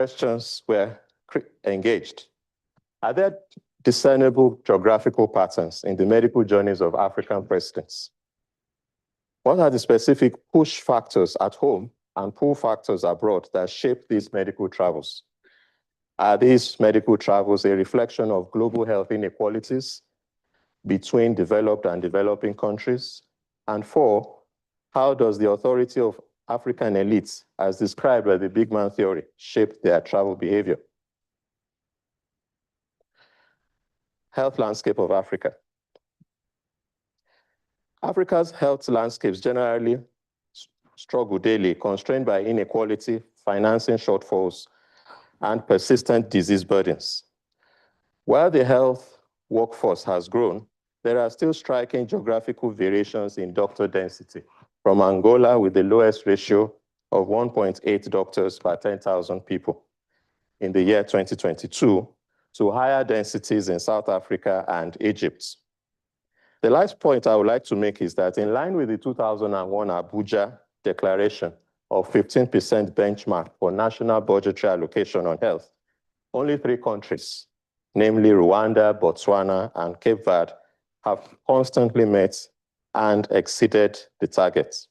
questions were engaged. Are there discernible geographical patterns in the medical journeys of African presidents? What are the specific push factors at home and pull factors abroad that shape these medical travels? Are these medical travels a reflection of global health inequalities between developed and developing countries? And 4, how does the authority of African elites, as described by the big man theory, shape their travel behavior? Health landscape of Africa. Africa's health landscapes generally struggle daily, constrained by inequality, financing shortfalls, and persistent disease burdens. While the health workforce has grown, there are still striking geographical variations in doctor density, from Angola with the lowest ratio of 1.8 doctors per 10,000 people in the year 2022, to higher densities in South Africa and Egypt. The last point I would like to make is that in line with the 2001 Abuja Declaration of 15% benchmark for national budgetary allocation on health, only 3 countries, namely Rwanda, Botswana, and Cape Verde, have constantly met and exceeded the targets.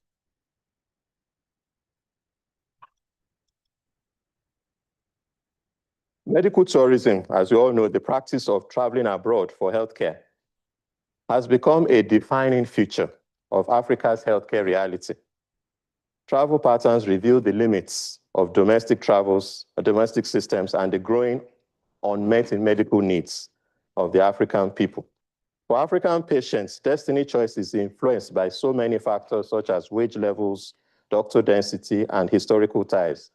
Medical tourism, as we all know, the practice of traveling abroad for healthcare, has become a defining feature of Africa's healthcare reality. Travel patterns reveal the limits of domestic systems, and the growing unmet medical needs of the African people. For African patients, destiny choice is influenced by so many factors such as wage levels, doctor density, and historical ties,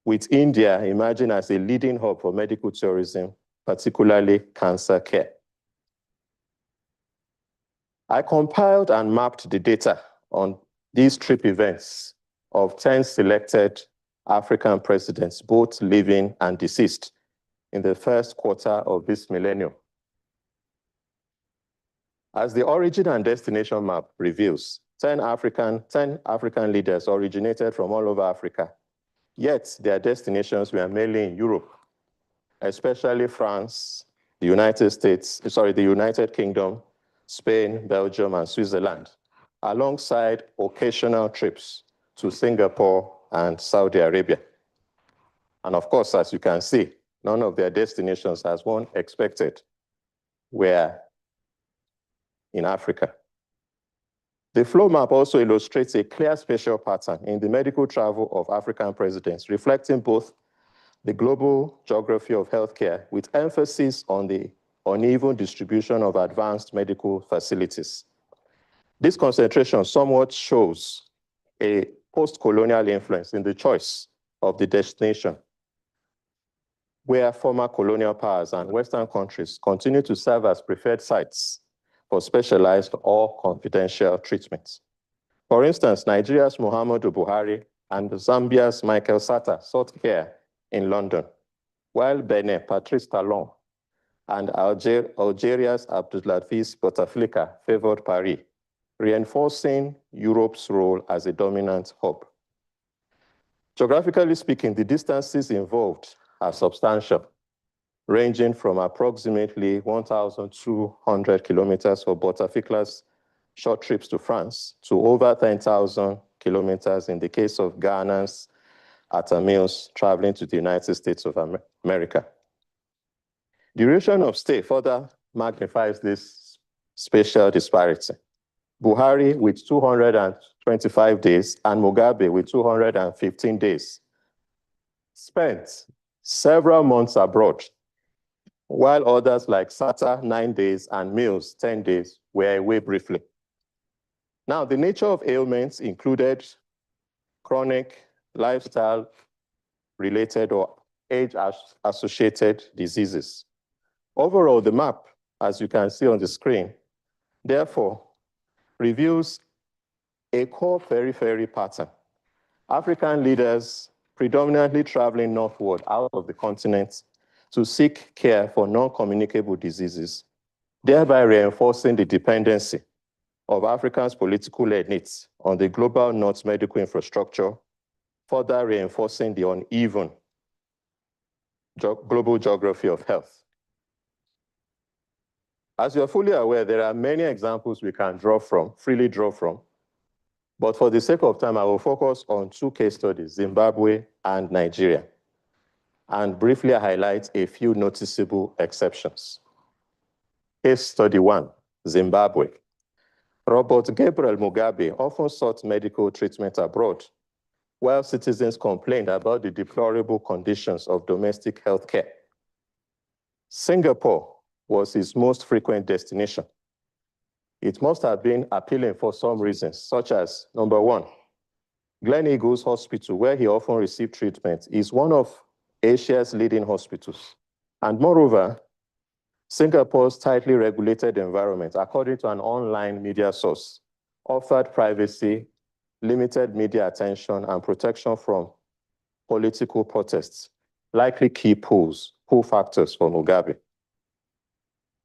with India emerging as a leading hub for medical tourism, particularly cancer care. I compiled and mapped the data on these trip events of 10 selected African presidents, both living and deceased, in the first quarter of this millennium. As the origin and destination map reveals, 10 African leaders originated from all over Africa, yet their destinations were mainly in Europe, especially France, the United Kingdom, Spain, Belgium, and Switzerland, alongside occasional trips to Singapore and Saudi Arabia. And of course, as you can see, none of their destinations, as one expected, were in Africa. The flow map also illustrates a clear spatial pattern in the medical travel of African presidents, reflecting both the global geography of healthcare with emphasis on the uneven distribution of advanced medical facilities. This concentration somewhat shows a post-colonial influence in the choice of the destination, where former colonial powers and Western countries continue to serve as preferred sites for specialized or confidential treatments. For instance, Nigeria's Muhammadu Buhari and Zambia's Michael Sata sought care in London, while Benin, Patrice Talon, and Algeria's Abdulaziz Bouteflika favored Paris, reinforcing Europe's role as a dominant hub. Geographically speaking, the distances involved are substantial, ranging from approximately 1,200 kilometers for Bouteflika's short trips to France to over 10,000 kilometers in the case of Ghana's Atta Mills traveling to the United States of America. Duration of stay further magnifies this spatial disparity. Buhari with 225 days and Mugabe with 215 days spent several months abroad, while others like Sata, 9 days, and Mills, 10 days, were away briefly. Now, the nature of ailments included chronic, lifestyle-related or age-associated diseases. Overall, the map, as you can see on the screen, therefore, reveals a core periphery pattern. African leaders predominantly traveling northward out of the continent to seek care for non-communicable diseases, thereby reinforcing the dependency of Africa's political elites on the global North's medical infrastructure, further reinforcing the uneven global geography of health. As you're fully aware, there are many examples we can freely draw from. But for the sake of time, I will focus on two case studies, Zimbabwe and Nigeria, and briefly highlight a few noticeable exceptions. Case study 1, Zimbabwe. Robert Gabriel Mugabe often sought medical treatment abroad, while citizens complained about the deplorable conditions of domestic health care. Singapore was his most frequent destination. It must have been appealing for some reasons, such as, number one, Glen Eagles Hospital, where he often received treatment, is one of Asia's leading hospitals. And moreover, Singapore's tightly regulated environment, according to an online media source, offered privacy, limited media attention, and protection from political protests, likely key pull factors for Mugabe.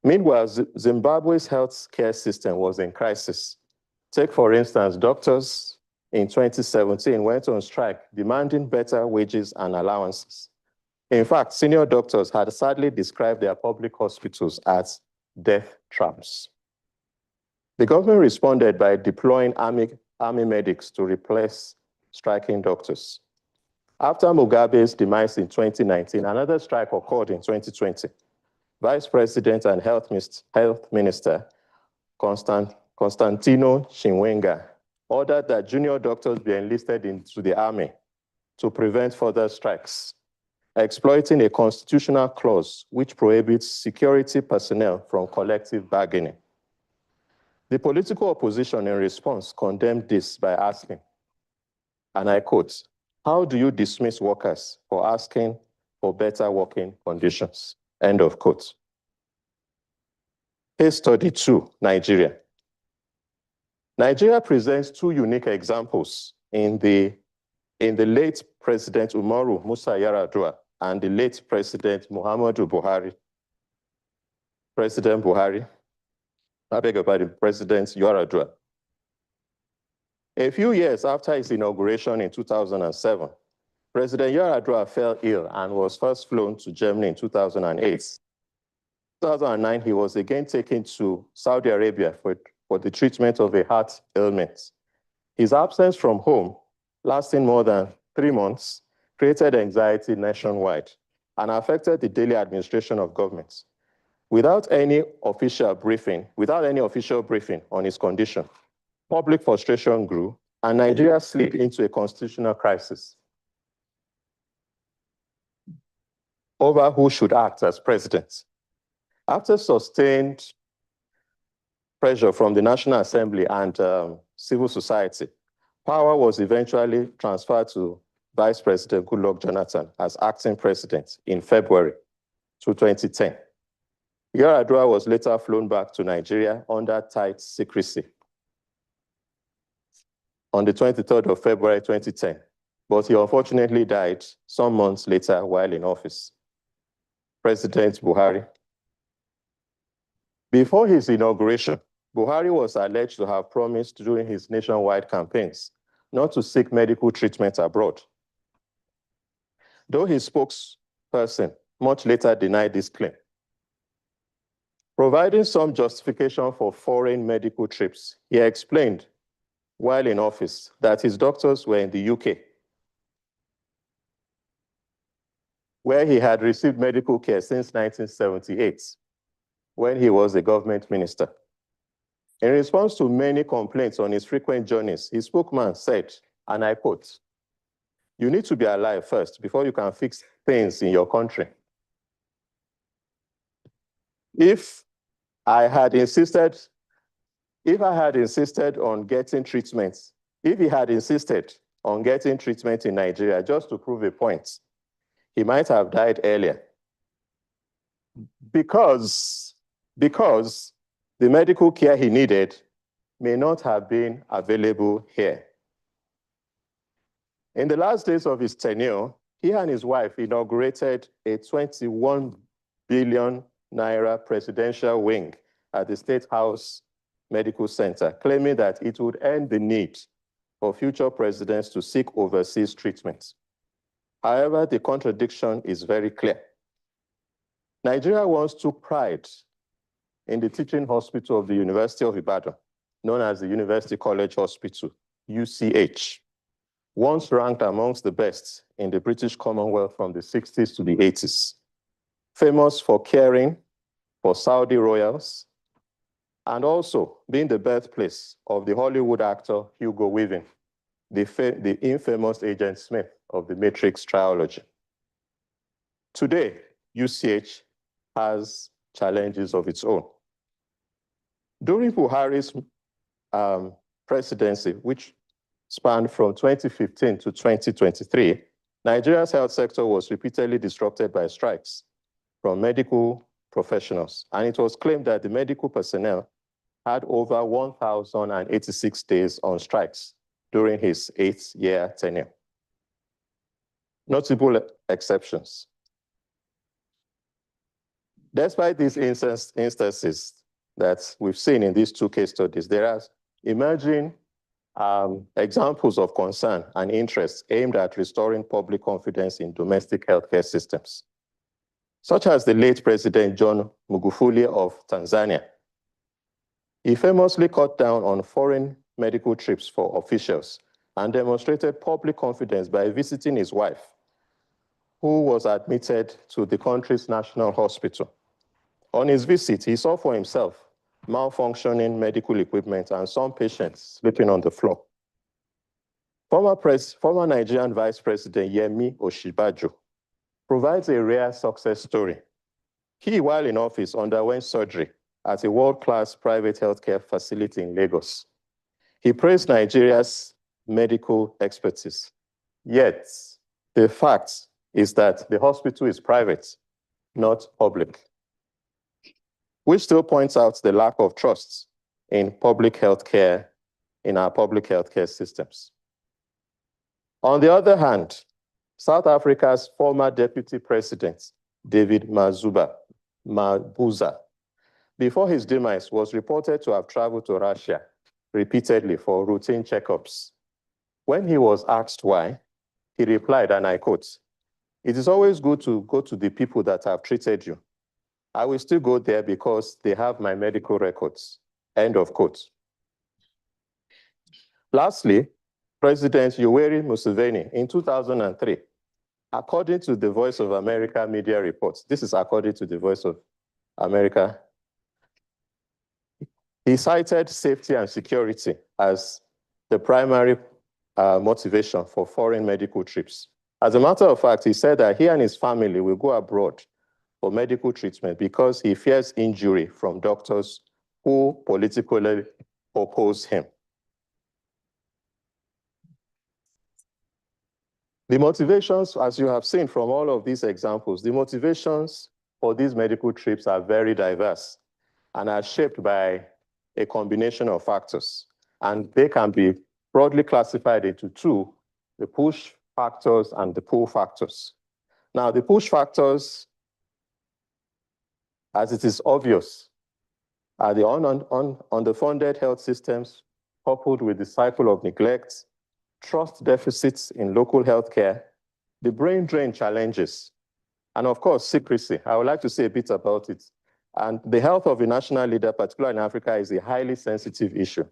Meanwhile, Zimbabwe's healthcare system was in crisis. Take, for instance, doctors in 2017 went on strike demanding better wages and allowances. In fact, senior doctors had sadly described their public hospitals as death traps. The government responded by deploying army medics to replace striking doctors. After Mugabe's demise in 2019, another strike occurred in 2020. Vice President and Health Minister Constantino Chiwenga ordered that junior doctors be enlisted into the army to prevent further strikes, exploiting a constitutional clause which prohibits security personnel from collective bargaining. The political opposition in response condemned this by asking, and I quote, "How do you dismiss workers for asking for better working conditions?" End of quote. Case study 2, Nigeria. Nigeria presents two unique examples in the late President Umaru Musa Yar'Adua and the late President Muhammadu Buhari. President Yar'Adua. A few years after his inauguration in 2007, President Yar'Adua fell ill and was first flown to Germany in 2008. In 2009, he was again taken to Saudi Arabia for the treatment of a heart ailment. His absence from home, lasting more than 3 months, created anxiety nationwide and affected the daily administration of government. Without any official briefing on his condition, public frustration grew and Nigeria slipped into a constitutional crisis over who should act as president. After sustained pressure from the National Assembly and civil society, power was eventually transferred to Vice President Goodluck Jonathan as acting president in February 2010. Yar'Adua was later flown back to Nigeria under tight secrecy on the 23rd of February 2010, but he unfortunately died some months later while in office. President Buhari. Before his inauguration, Buhari was alleged to have promised during his nationwide campaigns not to seek medical treatment abroad. Though his spokesperson much later denied this claim. Providing some justification for foreign medical trips, he explained while in office that his doctors were in the UK, where he had received medical care since 1978, when he was a government minister. In response to many complaints on his frequent journeys, his spokesman said, and I quote, "You need to be alive first before you can fix things in your country." If he had insisted on getting treatment in Nigeria just to prove a point, he might have died earlier. Because the medical care he needed may not have been available here. In the last days of his tenure, he and his wife inaugurated a 21 billion naira presidential wing at the State House Medical Center, claiming that it would end the need for future presidents to seek overseas treatment. However, the contradiction is very clear. Nigeria once took pride in the teaching hospital of the University of Ibadan, known as the University College Hospital, UCH, once ranked amongst the best in the British Commonwealth from the 60s to the 80s, famous for caring for Saudi royals, and also being the birthplace of the Hollywood actor Hugo Weaving, the infamous Agent Smith of the Matrix trilogy. Today, UCH has challenges of its own. During Buhari's presidency, which spanned from 2015 to 2023, Nigeria's health sector was repeatedly disrupted by strikes from medical professionals, and it was claimed that the medical personnel had over 1,086 days on strikes during his 8-year tenure. Notable exceptions. Despite these instances that we've seen in these two case studies, there are emerging examples of concern and interest aimed at restoring public confidence in domestic healthcare systems, such as the late President John Magufuli of Tanzania. He famously cut down on foreign medical trips for officials and demonstrated public confidence by visiting his wife, who was admitted to the country's national hospital. On his visit, he saw for himself malfunctioning medical equipment and some patients sleeping on the floor. Former Nigerian Vice President Yemi Osinbajo provides a rare success story. He, while in office, underwent surgery at a world-class private healthcare facility in Lagos. He praised Nigeria's medical expertise. Yet, the fact is that the hospital is private, not public, which still points out the lack of trust in public healthcare, in our public healthcare systems. On the other hand, South Africa's former deputy president, David Mabuza, before his demise, was reported to have traveled to Russia repeatedly for routine checkups. When he was asked why, he replied, and I quote, "It is always good to go to the people that have treated you. I will still go there because they have my medical records." End of quote. Lastly, President Yoweri Museveni in 2003, according to the Voice of America media reports, this is according to the Voice of America, he cited safety and security as the primary motivation for foreign medical trips. As a matter of fact, he said that he and his family will go abroad for medical treatment because he fears injury from doctors who politically oppose him. The motivations, as you have seen from all of these examples, the motivations for these medical trips are very diverse and are shaped by a combination of factors. And they can be broadly classified into two: the push factors and the pull factors. Now, the push factors, as it is obvious, are the underfunded health systems coupled with the cycle of neglect, trust deficits in local healthcare, the brain drain challenges, and of course, secrecy. I would like to say a bit about it. And the health of a national leader, particularly in Africa, is a highly sensitive issue.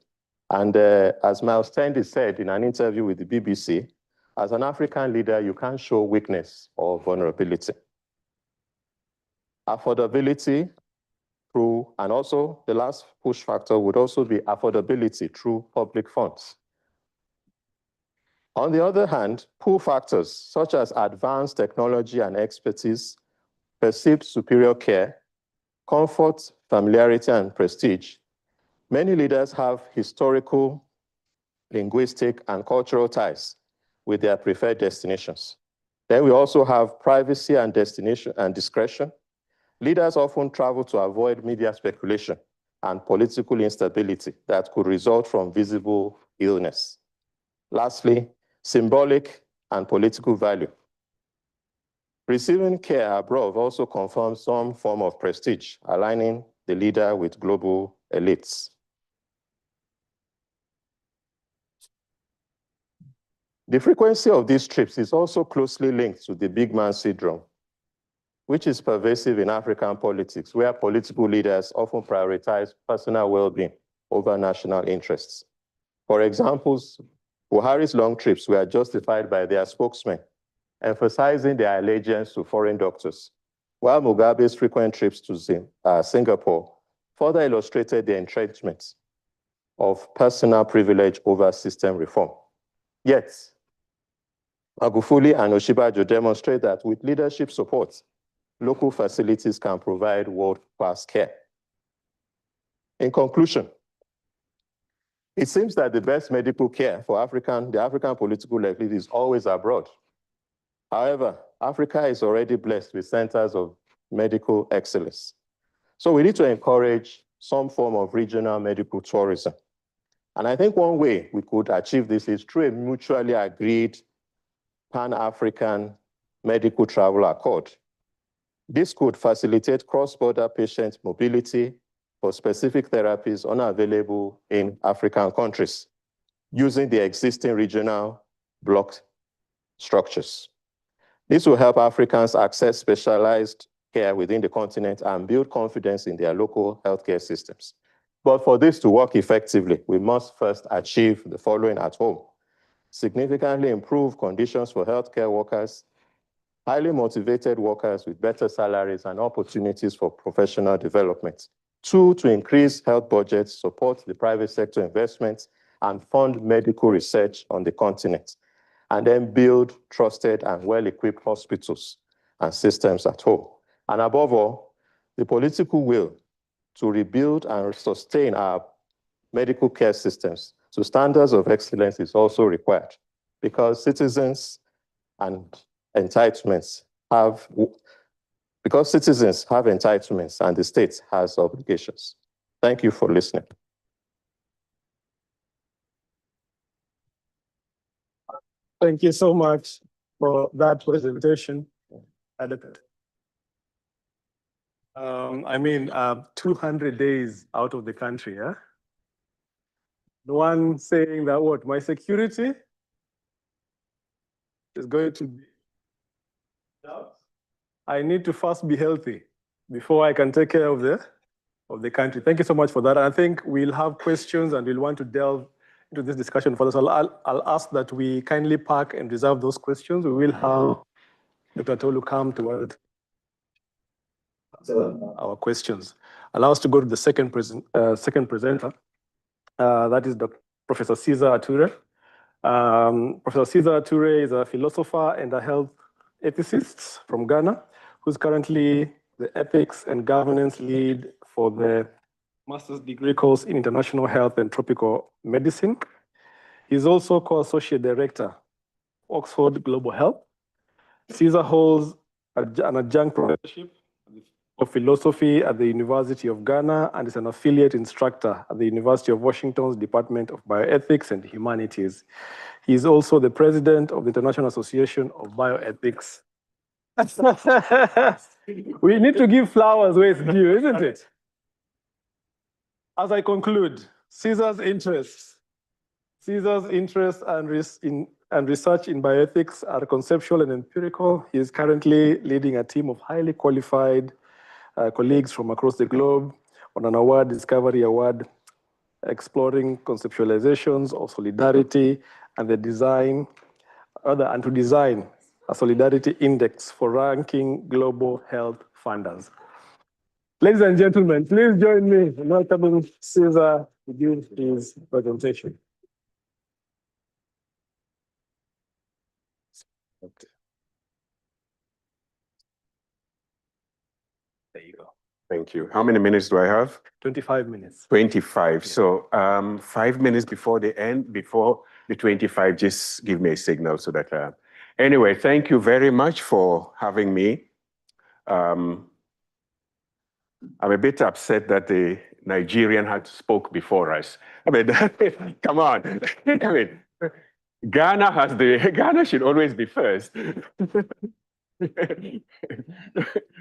And as Miles Tendi said in an interview with the BBC, as an African leader, you can't show weakness or vulnerability. Affordability through, and also the last push factor would also be affordability through public funds. On the other hand, pull factors such as advanced technology and expertise, perceived superior care, comfort, familiarity, and prestige. Many leaders have historical, linguistic, and cultural ties with their preferred destinations. Then we also have privacy and destination and discretion. Leaders often travel to avoid media speculation and political instability that could result from visible illness. Lastly, symbolic and political value. Receiving care abroad also confirms some form of prestige, aligning the leader with global elites. The frequency of these trips is also closely linked to the big man syndrome. which is pervasive in African politics, where political leaders often prioritize personal well-being over national interests. For examples, Buhari's long trips were justified by their spokesmen, emphasizing their allegiance to foreign doctors, while Mugabe's frequent trips to Singapore further illustrated the entrenchment of personal privilege over system reform. Yet, Magufuli and Oshibajo demonstrate that with leadership support, local facilities can provide world-class care. In conclusion, it seems that the best medical care for the African political elite is always abroad. However, Africa is already blessed with centers of medical excellence. So we need to encourage some form of regional medical tourism. And I think one way we could achieve this is through a mutually agreed Pan-African medical travel accord. This could facilitate cross-border patient mobility for specific therapies unavailable in African countries using the existing regional block structures. This will help Africans access specialized care within the continent and build confidence in their local healthcare systems. But for this to work effectively, we must first achieve the following at home: significantly improve conditions for healthcare workers, highly motivated workers with better salaries and opportunities for professional development. 2, to increase health budgets, support the private sector investments, and fund medical research on the continent, and then build trusted and well-equipped hospitals and systems at home. And above all, the political will to rebuild and sustain our medical care systems to standards of excellence is also required, because citizens have entitlements and the state has obligations. Thank you for listening. Thank you so much for that presentation. 200 days out of the country, yeah? The one saying that what, my security is going to be, I need to first be healthy before I can take care of the country. Thank you so much for that. I think we'll have questions and we'll want to delve into this discussion for us. I'll ask that we kindly park and reserve those questions. We will have Dr. Tolu come to our questions. Allow us to go to the second presenter. That is Professor Caesar Ature. Professor Caesar Ature is a philosopher and a health ethicist from Ghana, who's currently the ethics and governance lead for the master's degree course in international health and tropical medicine. He's also co-associate director, Oxford Global Health. Caesar holds an adjunct professorship of philosophy at the University of Ghana and is an affiliate instructor at the University of Washington's Department of Bioethics and Humanities. He is also the president of the International Association of Bioethics. We need to give flowers where it's due, isn't it? As I conclude, Caesar's interests and research in bioethics are conceptual and empirical. He is currently leading a team of highly qualified colleagues from across the globe on an award, Discovery Award, exploring conceptualizations of solidarity and to design a solidarity index for ranking global health funders. Ladies and gentlemen, please join me in welcoming Caesar to give his presentation. Okay. There you go. Thank you. How many minutes do I have? 25 minutes. 25. Yeah. So 5 minutes before the end, before the 25, just give me a signal so that... Anyway, thank you very much for having me. I'm a bit upset that the Nigerian had spoke before us. I mean, come on. I mean, Ghana should always be first.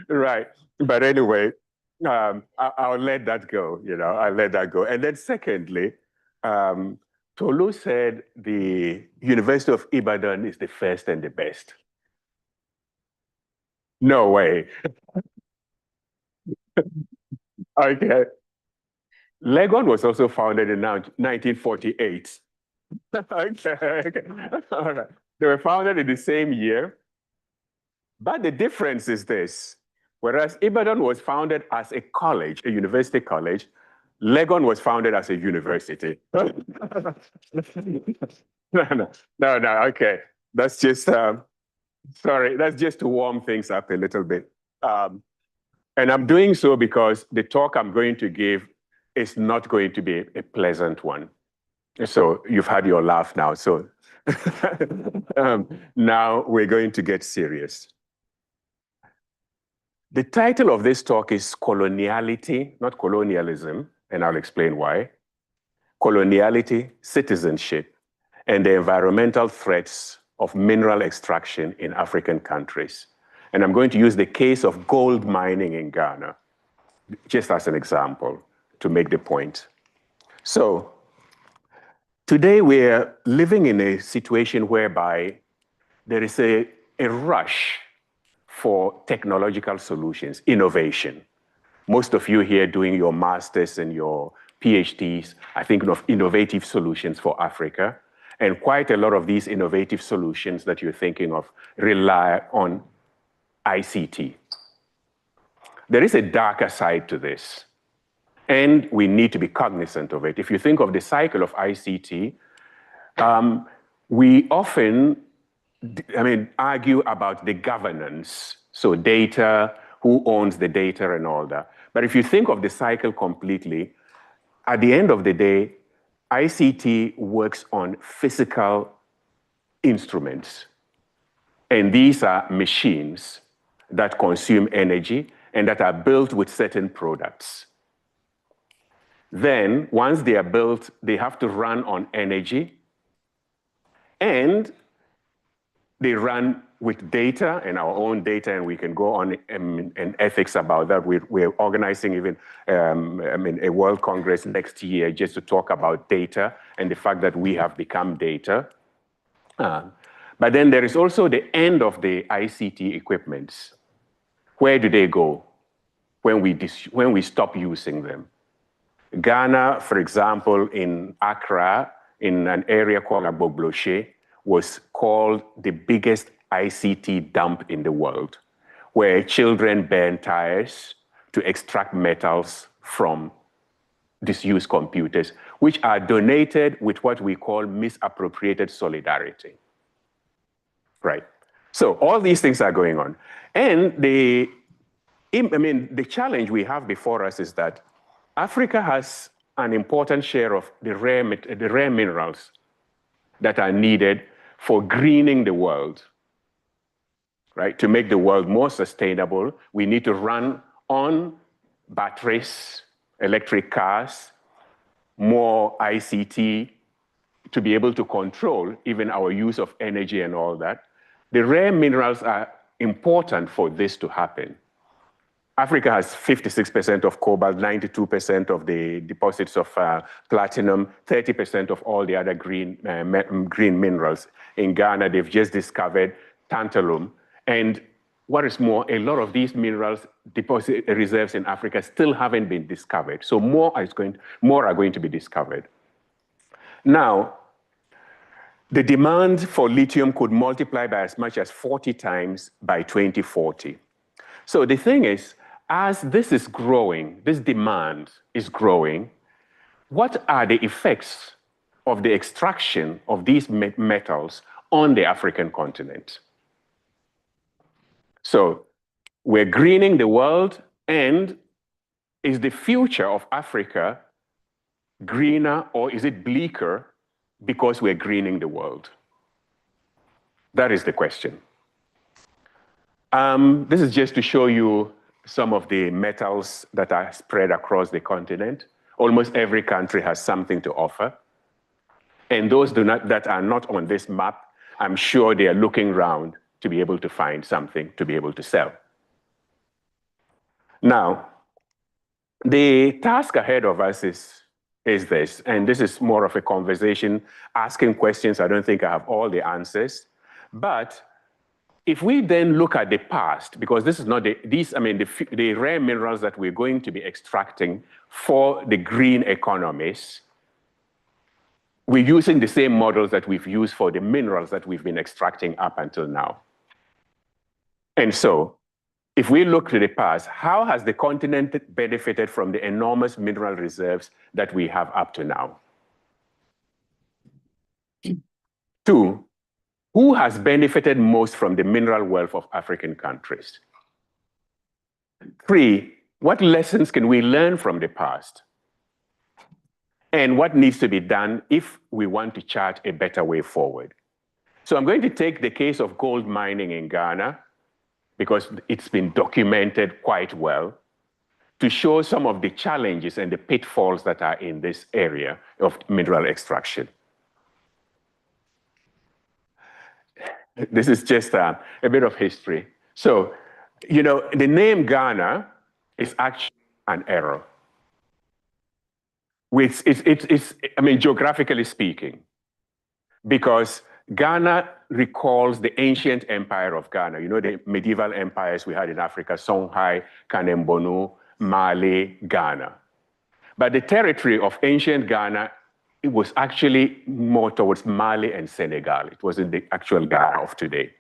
Right. But anyway, I'll let that go, I'll let that go. And then secondly, Tolu said the University of Ibadan is the first and the best. No way. Okay. Legon was also founded in 1948. Okay. All right. They were founded in the same year. But the difference is this. Whereas Ibadan was founded as a college, a university college, Legon was founded as a university. No, okay. That's just, sorry, that's just to warm things up a little bit. And I'm doing so because the talk I'm going to give is not going to be a pleasant one. So you've had your laugh now. So now we're going to get serious. The title of this talk is Coloniality, not Colonialism, and I'll explain why. Coloniality, Citizenship, and the Environmental Threats of Mineral Extraction in African Countries. And I'm going to use the case of gold mining in Ghana, just as an example, to make the point. So today we're living in a situation whereby there is a rush for technological solutions, innovation. Most of you here doing your masters and your PhDs are thinking of innovative solutions for Africa. And quite a lot of these innovative solutions that you're thinking of rely on ICT. There is a darker side to this, and we need to be cognizant of it. If you think of the cycle of ICT, we often argue about the governance, so data, who owns the data and all that. But if you think of the cycle completely, at the end of the day, ICT works on physical instruments. And these are machines that consume energy and that are built with certain products. Then, once they are built, they have to run on energy, and they run with data and our own data, and we can go on in ethics about that. We're organizing even a World Congress next year just to talk about data and the fact that we have become data. But then there is also the end of the ICT equipments. Where do they go when we stop using them? Ghana, for example, in Accra, in an area called Agbogbloshie, was called the biggest ICT dump in the world, where children burn tires to extract metals from disused computers, which are donated with what we call misappropriated solidarity. Right. So all these things are going on. And the challenge we have before us is that Africa has an important share of the rare minerals that are needed for greening the world, right? To make the world more sustainable, we need to run on batteries, electric cars, more ICT to be able to control even our use of energy and all that. The rare minerals are important for this to happen. Africa has 56% of cobalt, 92% of the deposits of platinum, 30% of all the other green minerals. In Ghana, they've just discovered tantalum. And what is more, a lot of these minerals deposit reserves in Africa still haven't been discovered. So more are going to be discovered. Now, the demand for lithium could multiply by as much as 40 times by 2040. So the thing is, as this is growing, this demand is growing, what are the effects of the extraction of these metals on the African continent? So we're greening the world, and is the future of Africa greener, or is it bleaker because we're greening the world? That is the question. This is just to show you some of the metals that are spread across the continent. Almost every country has something to offer. And those that are not on this map, I'm sure they are looking around to be able to find something to be able to sell. Now, the task ahead of us is this, and this is more of a conversation, asking questions. I don't think I have all the answers, but if we then look at the past, because this is not the rare minerals that we're going to be extracting for the green economies, we're using the same models that we've used for the minerals that we've been extracting up until now. And so, if we look to the past, how has the continent benefited from the enormous mineral reserves that we have up to now? 2, who has benefited most from the mineral wealth of African countries? 3, what lessons can we learn from the past? And what needs to be done if we want to chart a better way forward? So I'm going to take the case of gold mining in Ghana, because it's been documented quite well, to show some of the challenges and the pitfalls that are in this area of mineral extraction. This is just a bit of history. So, you know, the name Ghana is actually an error. I mean, geographically speaking, because Ghana recalls the ancient empire of Ghana. You know, the medieval empires we had in Africa, Songhai, Kanem-Bornu, Mali, Ghana. But the territory of ancient Ghana, it was actually more towards Mali and Senegal. It wasn't the actual Ghana of today.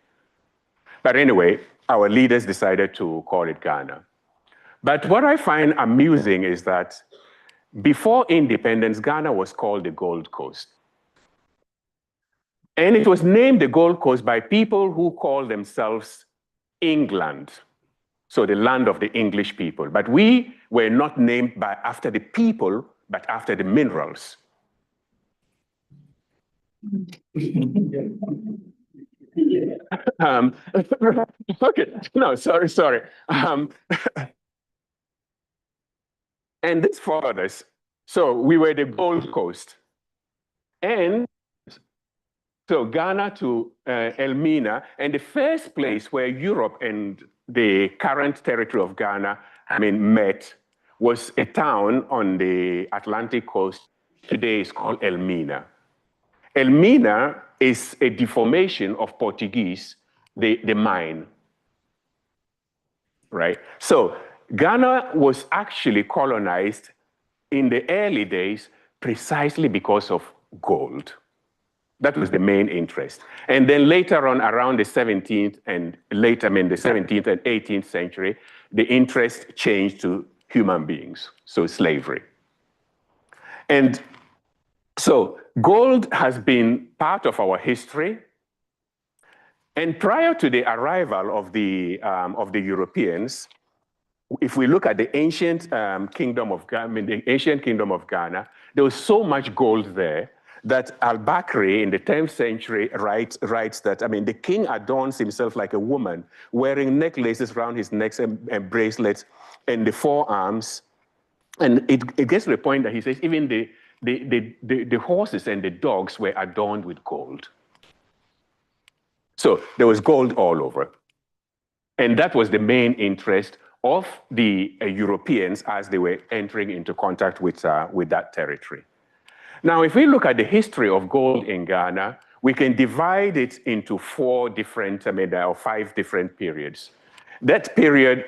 But anyway, our leaders decided to call it Ghana. But what I find amusing is that before independence, Ghana was called the Gold Coast. And it was named the Gold Coast by people who call themselves England, so the land of the English people. But we were not named after the people, but after the minerals. Okay, no, sorry. And this followed us. So we were the Gold Coast. And so Ghana to Elmina, and the first place where Europe and the current territory of Ghana, met, was a town on the Atlantic coast. Today is called Elmina. Elmina is a deformation of Portuguese, the mine, right? So Ghana was actually colonized in the early days precisely because of gold. That was the main interest. And then later on, around the 17th and the 17th and 18th century, the interest changed to human beings, so slavery. And so gold has been part of our history. And prior to the arrival of the Europeans, if we look at the ancient kingdom of Ghana, there was so much gold there that Al-Bakri in the 10th century writes that, the king adorns himself like a woman, wearing necklaces around his neck and bracelets and the forearms. And it gets to the point that he says even the horses and the dogs were adorned with gold. So there was gold all over. And that was the main interest of the Europeans as they were entering into contact with that territory. Now, if we look at the history of gold in Ghana, we can divide it into 4 different, or 5 different periods. That period,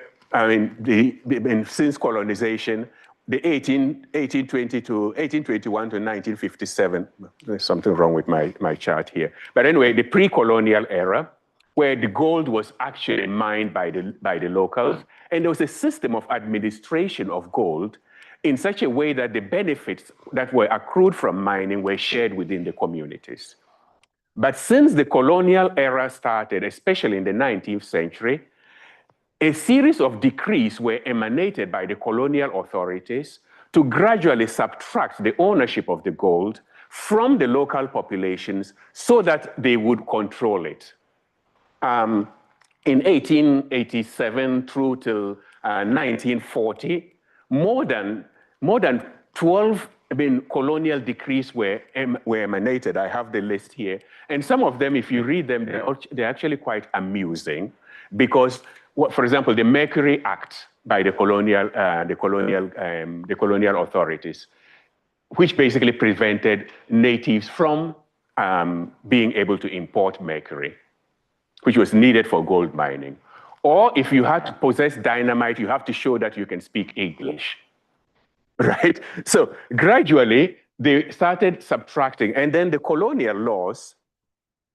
since colonization, the 1820 to 1821 to 1957, there's something wrong with my chart here. But anyway, the pre-colonial era, where the gold was actually mined by the locals, and there was a system of administration of gold in such a way that the benefits that were accrued from mining were shared within the communities. But since the colonial era started, especially in the 19th century, a series of decrees were emanated by the colonial authorities to gradually subtract the ownership of the gold from the local populations so that they would control it. In 1887 through till 1940, more than 12 colonial decrees were emanated. I have the list here. And some of them, if you read them, they're actually quite amusing because, for example, the Mercury Act by the colonial authorities, which basically prevented natives from being able to import mercury. which was needed for gold mining. Or if you had to possess dynamite, you have to show that you can speak English, right? So gradually, they started subtracting. And then the colonial laws,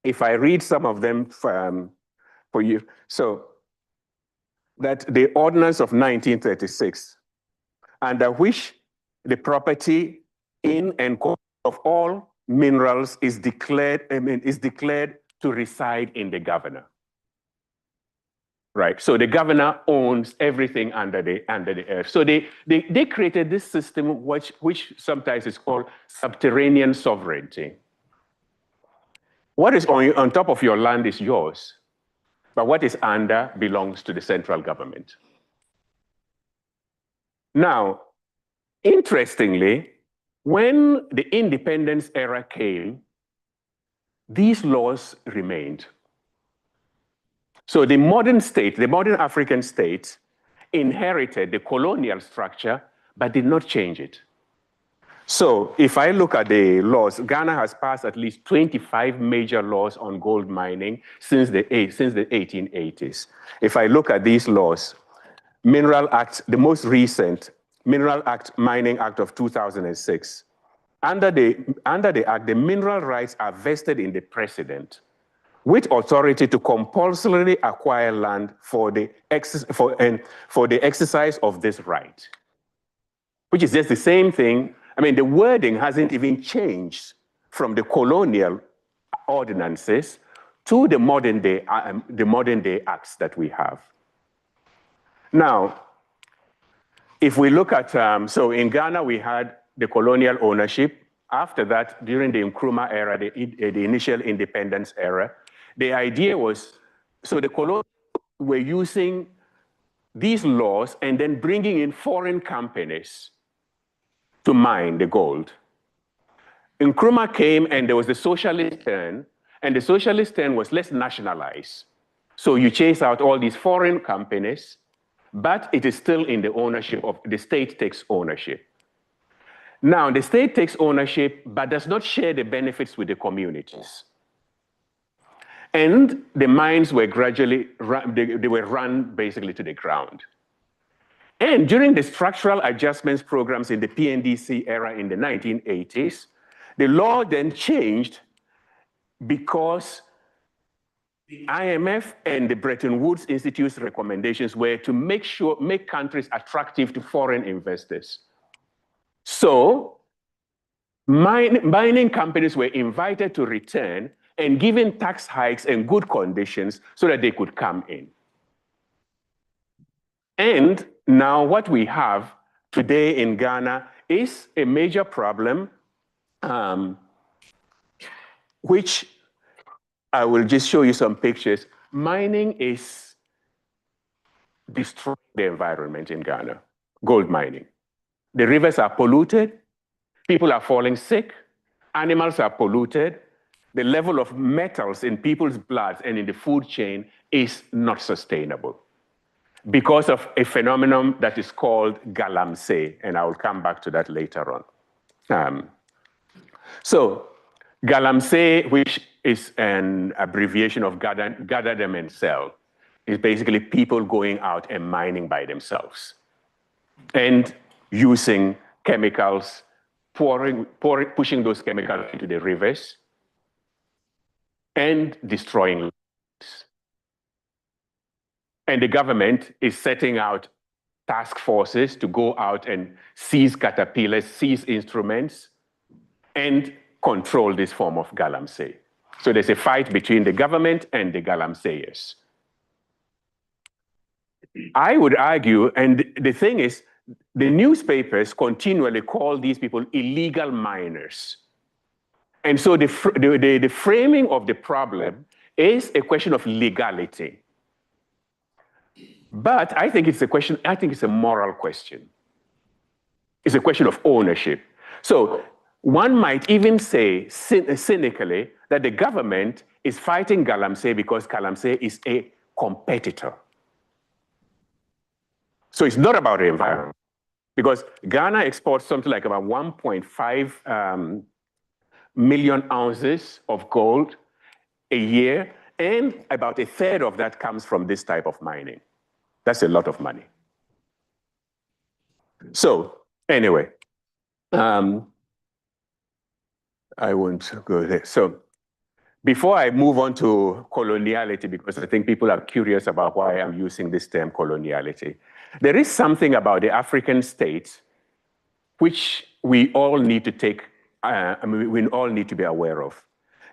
if I read some of them for you, so that the Ordinance of 1936, under which the property in and of all minerals is declared to reside in the governor. Right, so the governor owns everything under the earth. So they created this system which sometimes is called subterranean sovereignty. What is on top of your land is yours, but what is under belongs to the central government. Now, interestingly, when the independence era came, these laws remained. So the modern state, the modern African state, inherited the colonial structure, but did not change it. So if I look at the laws, Ghana has passed at least 25 major laws on gold mining since the 1880s. If I look at these laws, Mineral Act, the most recent, Mineral Act, Mining Act of 2006, under the Act, the mineral rights are vested in the president, with authority to compulsorily acquire land for the exercise of this right, which is just the same thing. I mean, the wording hasn't even changed from the colonial ordinances to the modern day acts that we have. Now, if we look at, so in Ghana, we had the colonial ownership. After that, during the Nkrumah era, the initial independence era, the idea was, so the colonials were using these laws and then bringing in foreign companies to mine the gold. Nkrumah came and there was the socialist turn, and the socialist turn was let's nationalize. So you chase out all these foreign companies, but it is still in the ownership of, the state takes ownership. Now, the state takes ownership, but does not share the benefits with the communities. And the mines were gradually, they were run basically to the ground. And during the structural adjustments programs in the PNDC era in the 1980s, the law then changed because the IMF and the Bretton Woods Institute's recommendations were to make countries attractive to foreign investors. So mining companies were invited to return and given tax hikes and good conditions so that they could come in. And now what we have today in Ghana is a major problem, which I will just show you some pictures. Mining is destroying the environment in Ghana, gold mining. The rivers are polluted, people are falling sick, animals are polluted, the level of metals in people's blood and in the food chain is not sustainable because of a phenomenon that is called galamsey, and I will come back to that later on. So galamsey, which is an abbreviation of gather them and sell, is basically people going out and mining by themselves and using chemicals, pushing those chemicals into the rivers and destroying lives. And the government is setting out task forces to go out and seize caterpillars, seize instruments, and control this form of galamsey. So there's a fight between the government and the galamseyers. I would argue, and the thing is, the newspapers continually call these people illegal miners. And so the framing of the problem is a question of legality. But I think it's a moral question. It's a question of ownership. So one might even say cynically that the government is fighting galamsey because galamsey is a competitor. So it's not about the environment, because Ghana exports something like about 1.5 million ounces of gold a year, And about a third of that comes from this type of mining. That's a lot of money. So anyway, I won't go there. So before I move on to coloniality, because I think people are curious about why I'm using this term coloniality, there is something about the African state which we all need to we all need to be aware of.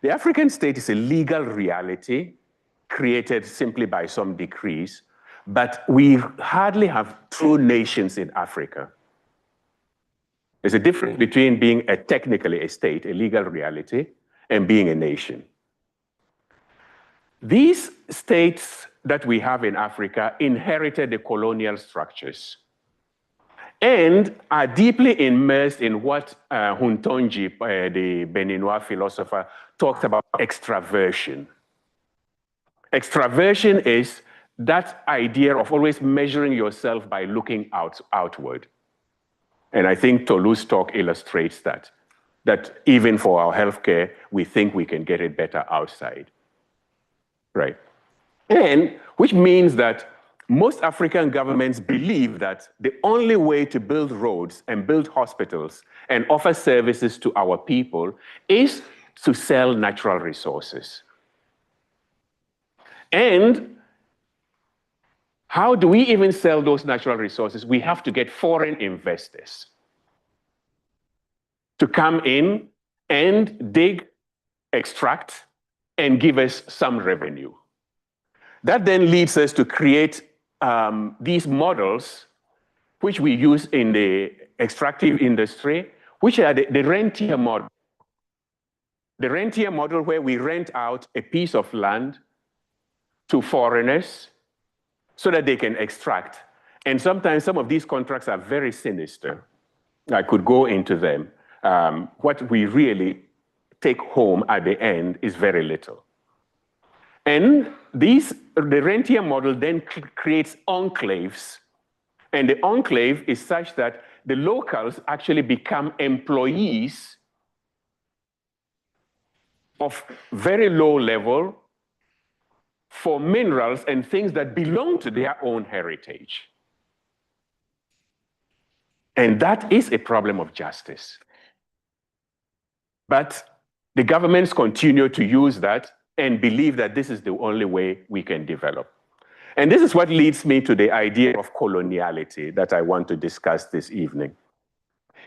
The African state is a legal reality created simply by some decrees, but we hardly have true nations in Africa. There's a difference between being technically a state, a legal reality, and being a nation. These states that we have in Africa inherited the colonial structures and are deeply immersed in what Huntonji, the Beninois philosopher, talks about extraversion. Extraversion is that idea of always measuring yourself by looking outward. And I think Tolu's talk illustrates that even for our healthcare, we think we can get it better outside, right? And which means that most African governments believe that the only way to build roads and build hospitals and offer services to our people is to sell natural resources. And how do we even sell those natural resources? We have to get foreign investors to come in and dig, extract, and give us some revenue. That then leads us to create these models, which we use in the extractive industry, which are the rentier model. The rentier model where we rent out a piece of land to foreigners so that they can extract. And sometimes some of these contracts are very sinister. I could go into them. What we really take home at the end is very little. And the rentier model then creates enclaves. And the enclave is such that the locals actually become employees of very low level for minerals and things that belong to their own heritage. And that is a problem of justice. But the governments continue to use that and believe that this is the only way we can develop. And this is what leads me to the idea of coloniality that I want to discuss this evening.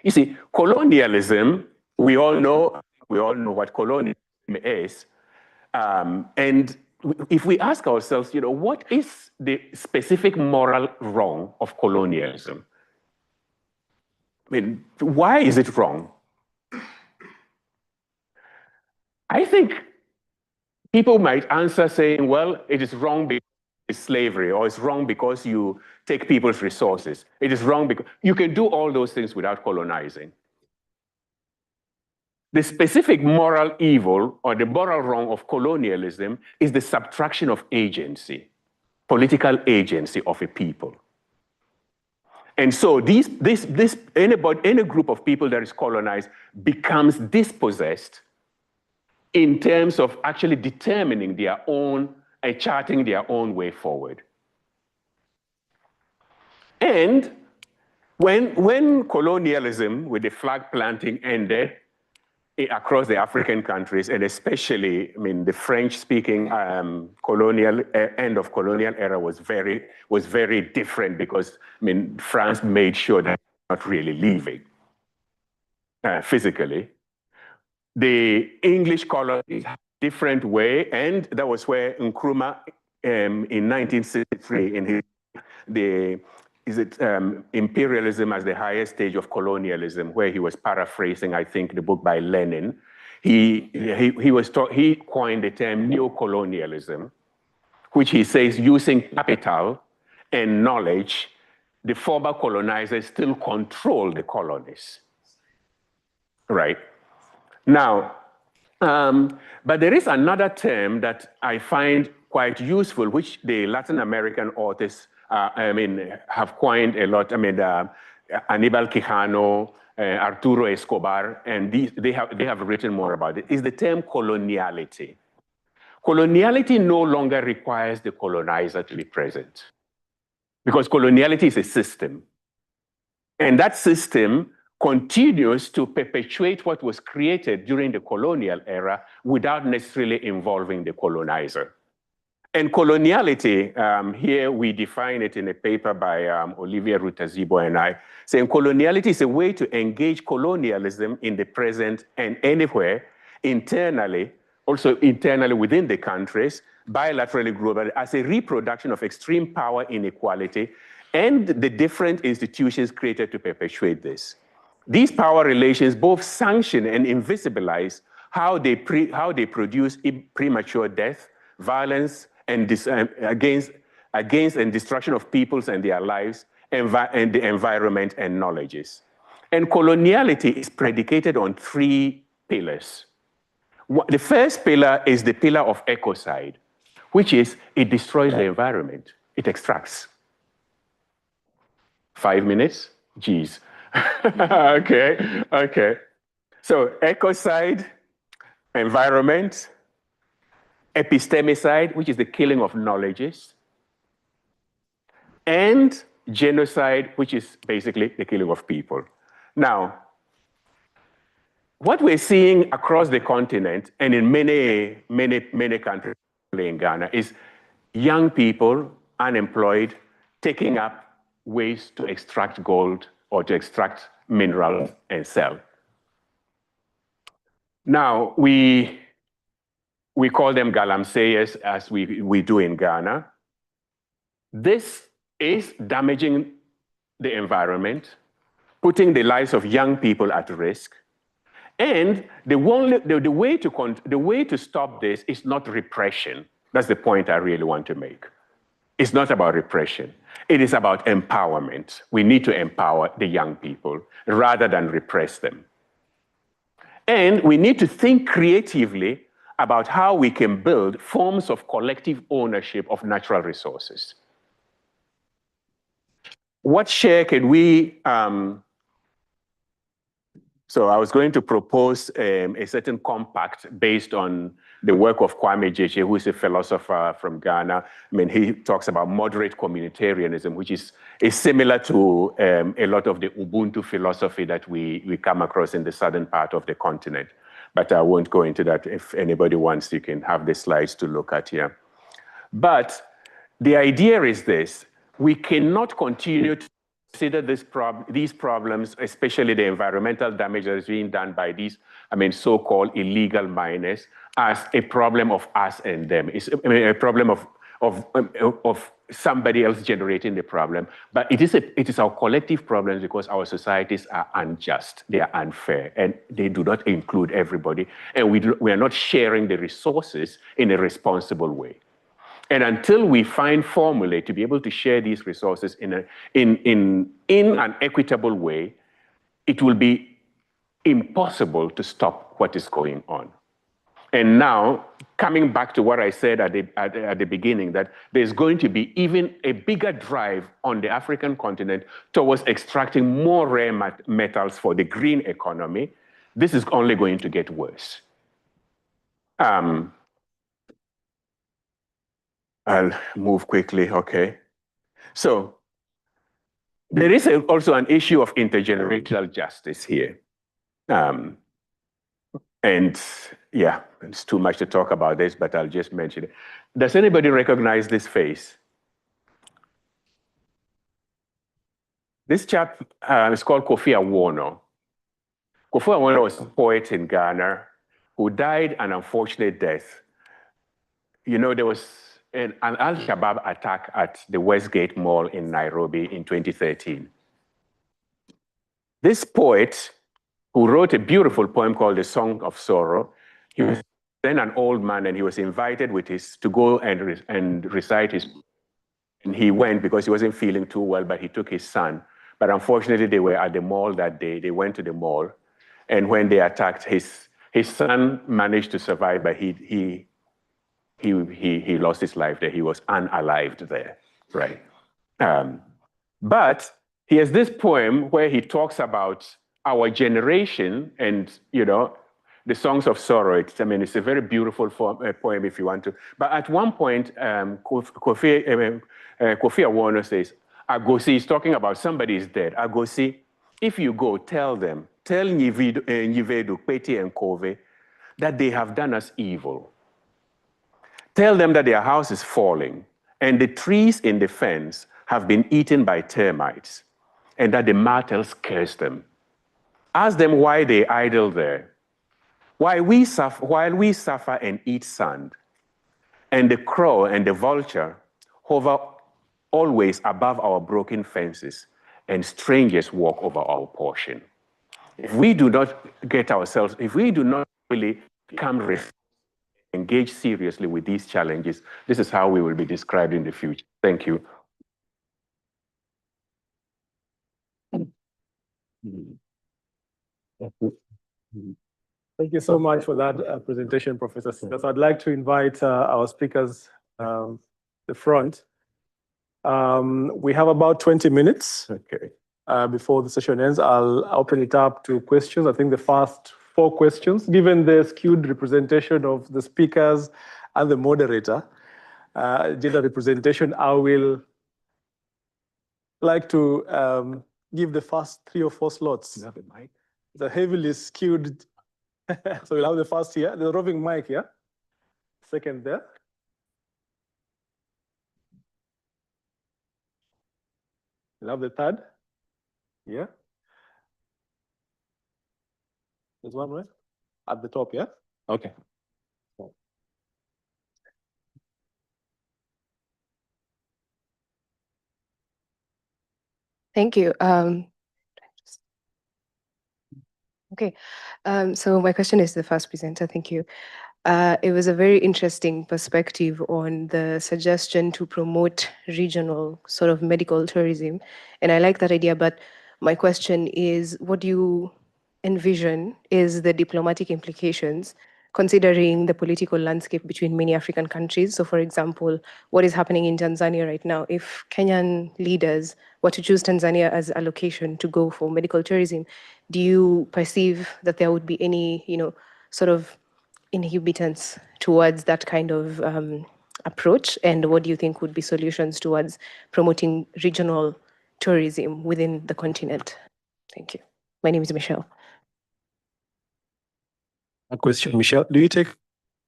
You see, colonialism, we all know what colonialism is. And if we ask ourselves, what is the specific moral wrong of colonialism? I mean, why is it wrong? I think people might answer saying, well, it is wrong because it's slavery, or it's wrong because you take people's resources. It is wrong because you can do all those things without colonizing. The specific moral evil or the moral wrong of colonialism is the subtraction of agency, political agency of a people. And so any group of people that is colonized becomes dispossessed in terms of actually determining their own and charting their own way forward. And when colonialism with the flag planting ended across the African countries, and especially, the French-speaking end of colonial era was very different because, France made sure that they were not really leaving physically. The English colonies had a different way, and that was where Nkrumah, in 1963, in his imperialism as the highest stage of colonialism, where he was paraphrasing, I think, the book by Lenin. He coined the term neocolonialism, which he says using capital and knowledge, the former colonizers still control the colonies, right? Now, but there is another term that I find quite useful, which the Latin American authors have coined a lot. Aníbal Quijano, Arturo Escobar, and they have written more about it, is the term coloniality. coloniality no longer requires the colonizer to be present, because coloniality is a system. And that system continues to perpetuate what was created during the colonial era without necessarily involving the colonizer. And coloniality, here we define it in a paper by Olivier Rutazibo and I, saying coloniality is a way to engage colonialism in the present and anywhere, internally, also internally within the countries, bilaterally, globally, as a reproduction of extreme power inequality and the different institutions created to perpetuate this. These power relations both sanction and invisibilize how they produce premature death, violence, and against and destruction of peoples and their lives, and the environment and knowledges. And coloniality is predicated on 3 pillars. The first pillar is the pillar of ecocide, which is it destroys the environment, it extracts. 5 minutes? Geez. Okay. So ecocide, environment, epistemicide, which is the killing of knowledges, and genocide, which is basically the killing of people. Now, what we're seeing across the continent and in many countries in Ghana is young people, unemployed, taking up ways to extract gold or to extract minerals and sell. Now, we call them galamseyers, as we do in Ghana. This is damaging the environment, putting the lives of young people at risk. And the way to stop this is not repression. That's the point I really want to make. It's not about repression. It is about empowerment. We need to empower the young people rather than repress them. And we need to think creatively about how we can build forms of collective ownership of natural resources. What share can we, so I was going to propose a certain compact based on the work of Kwame Gyekye, who is a philosopher from Ghana. I mean, he talks about moderate communitarianism, which is similar to a lot of the Ubuntu philosophy that we come across in the southern part of the continent. But I won't go into that. If anybody wants, you can have the slides to look at here. But the idea is this: we cannot continue to consider these problems, especially the environmental damage that is being done by these, so-called illegal miners, as a problem of us and them. It's a problem of somebody else generating the problem, but it is our collective problems because our societies are unjust, they are unfair, and they do not include everybody, and we are not sharing the resources in a responsible way. And until we find formulae to be able to share these resources in an equitable way, it will be impossible to stop what is going on. And now, coming back to what I said at the beginning, that there's going to be even a bigger drive on the African continent towards extracting more rare metals for the green economy. This is only going to get worse. I'll move quickly, okay. So there is also an issue of intergenerational justice here. And yeah, it's too much to talk about this, but I'll just mention it. Does anybody recognize this face? This chap is called Kofi Awono. Kofi Awono was a poet in Ghana who died an unfortunate death. You know, there was an Al-Shabaab attack at the Westgate Mall in Nairobi in 2013. This poet, who wrote a beautiful poem called The Song of Sorrow, he was then an old man, and he was invited to go and recite his. And he went because he wasn't feeling too well, but he took his son. But unfortunately, they were at the mall that day. They went to the mall, and when they attacked, his son managed to survive, but he lost his life there. He was unalived there, right? But he has this poem where he talks about our generation and, the Songs of Sorrow. It's a very beautiful poem if you want to. But at one point, Kofi Awono says, Agosi, he's talking about somebody is dead. Agosi, if you go, tell them, tell Nyivedu, Peti, and Kove that they have done us evil. Tell them that their house is falling, and the trees in the fence have been eaten by termites, and that the martels curse them. Ask them why they idle there, while we suffer and eat sand, and the crow and the vulture hover always above our broken fences, and strangers walk over our portion. If we do not get ourselves, if we do not really become engage seriously with these challenges, this is how we will be described in the future. Thank you. Thank you so much for that presentation, Professor Sika. So I'd like to invite our speakers the front. We have about 20 minutes before the session ends. I'll open it up to questions. I think the first 4 questions, given the skewed representation of the speakers and the moderator, gender representation, I will like to give the first 3 or 4 slots. You have a mic? It's a heavily skewed. So we'll have the first here, the roving mic here. Second there. We'll have the third. Yeah. There's one right at the top, yeah? Okay. Thank you. Okay, so my question is to the first presenter. Thank you. It was a very interesting perspective on the suggestion to promote regional sort of medical tourism. And I like that idea, but my question is, what do you envision is the diplomatic implications considering the political landscape between many African countries? So for example, what is happening in Tanzania right now? If Kenyan leaders were to choose Tanzania as a location to go for medical tourism, do you perceive that there would be any, sort of inhibitants towards that kind of approach? And what do you think would be solutions towards promoting regional tourism within the continent? Thank you. My name is Michelle. A question, Michelle. Do you take